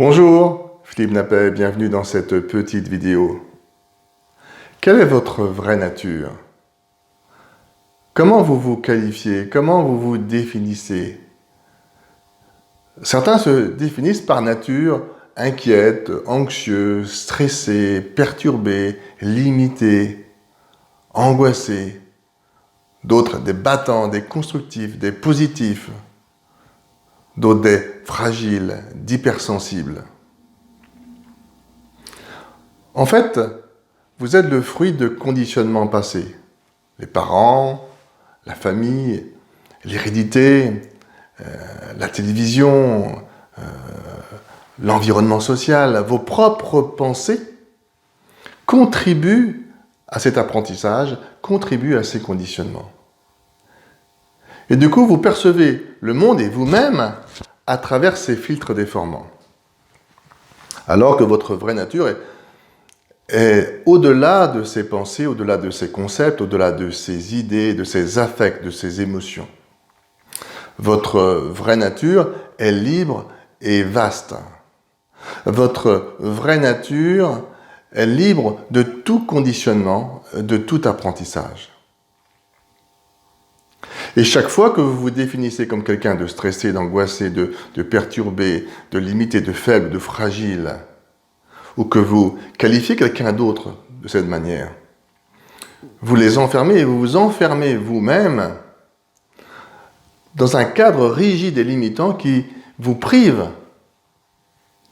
Bonjour, Philippe Nappet, bienvenue dans cette petite vidéo. Quelle est votre vraie nature? Comment vous vous qualifiez? Comment vous vous définissez? Certains se définissent par nature inquiètes, anxieux, stressés, perturbés, limités, angoissés. D'autres des battants, des constructifs, des positifs. D'autres des fragiles, d'hypersensibles. En fait, vous êtes le fruit de conditionnements passés. Les parents, la famille, l'hérédité, la télévision, l'environnement social, vos propres pensées contribuent à cet apprentissage, contribuent à ces conditionnements. Et du coup, vous percevez le monde et vous-même à travers ces filtres déformants. Alors que votre vraie nature est au-delà de ces pensées, au-delà de ces concepts, au-delà de ces idées, de ces affects, de ces émotions. Votre vraie nature est libre et vaste. Votre vraie nature est libre de tout conditionnement, de tout apprentissage. Et chaque fois que vous vous définissez comme quelqu'un de stressé, d'angoissé, de perturbé, de limité, de faible, de fragile, ou que vous qualifiez quelqu'un d'autre de cette manière, vous les enfermez et vous vous enfermez vous-même dans un cadre rigide et limitant qui vous prive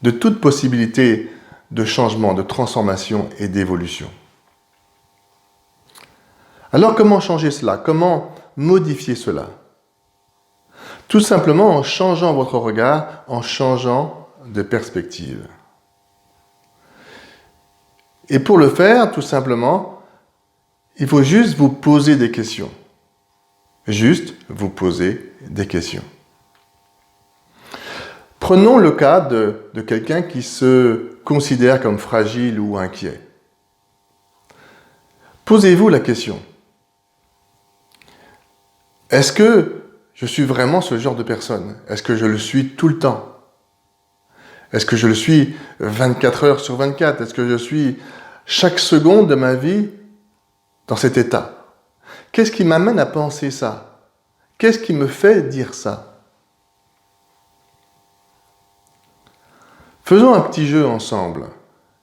de toute possibilité de changement, de transformation et d'évolution. Alors comment changer cela? Comment modifier cela? Tout simplement en changeant votre regard, en changeant de perspective. Et pour le faire, tout simplement, il faut juste vous poser des questions. Juste vous poser des questions. Prenons le cas de quelqu'un qui se considère comme fragile ou inquiet. Posez-vous la question. Est-ce que je suis vraiment ce genre de personne? Est-ce que je le suis tout le temps? Est-ce que je le suis 24 heures sur 24? Est-ce que je suis chaque seconde de ma vie dans cet état? Qu'est-ce qui m'amène à penser ça? Qu'est-ce qui me fait dire ça? Faisons un petit jeu ensemble.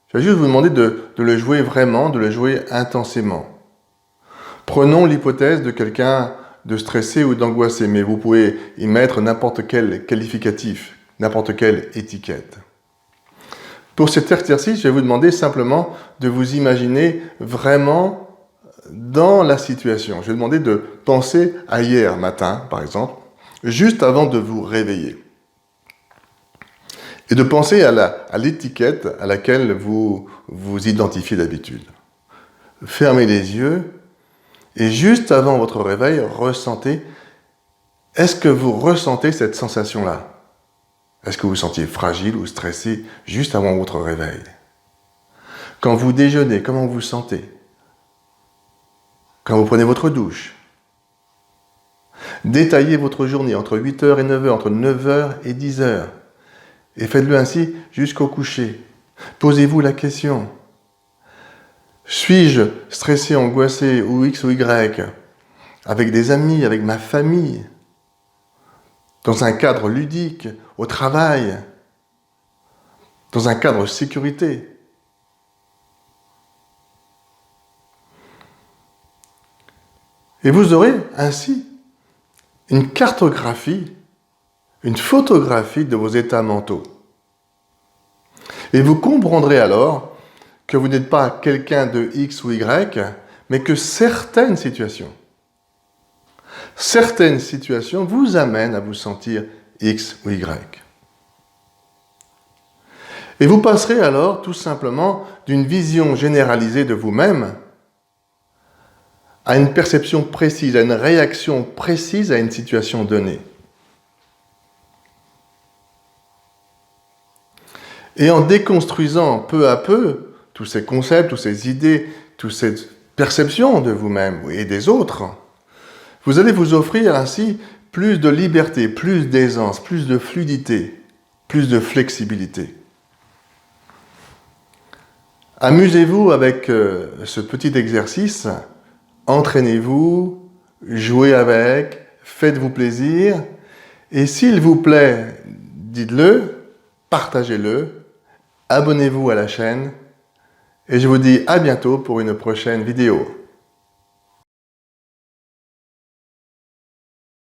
Je vais juste vous demander de le jouer vraiment, de le jouer intensément. Prenons l'hypothèse de quelqu'un de stressé ou d'angoissé, mais vous pouvez y mettre n'importe quel qualificatif, n'importe quelle étiquette. Pour cet exercice, je vais vous demander simplement de vous imaginer vraiment dans la situation. Je vais vous demander de penser à hier matin, par exemple, juste avant de vous réveiller. Et de penser à l'étiquette à laquelle vous vous identifiez d'habitude. Fermez les yeux. Et juste avant votre réveil, est-ce que vous ressentez cette sensation-là? Est-ce que vous vous sentiez fragile ou stressé juste avant votre réveil? Quand vous déjeunez, comment vous vous sentez? Quand vous prenez votre douche? Détaillez votre journée entre 8h et 9h, entre 9h et 10h. Et faites-le ainsi jusqu'au coucher. Posez-vous la question. Suis-je stressé, angoissé ou X ou Y, avec des amis, avec ma famille, dans un cadre ludique, au travail, dans un cadre sécurité? Et vous aurez ainsi une cartographie, une photographie de vos états mentaux. Et vous comprendrez alors que vous n'êtes pas quelqu'un de X ou Y, mais que certaines situations vous amènent à vous sentir X ou Y. Et vous passerez alors tout simplement d'une vision généralisée de vous-même à une perception précise, à une réaction précise à une situation donnée. Et en déconstruisant peu à peu tous ces concepts, toutes ces idées, toutes ces perceptions de vous-même et des autres, vous allez vous offrir ainsi plus de liberté, plus d'aisance, plus de fluidité, plus de flexibilité. Amusez-vous avec ce petit exercice, entraînez-vous, jouez avec, faites-vous plaisir, et s'il vous plaît, dites-le, partagez-le, abonnez-vous à la chaîne, et je vous dis à bientôt pour une prochaine vidéo.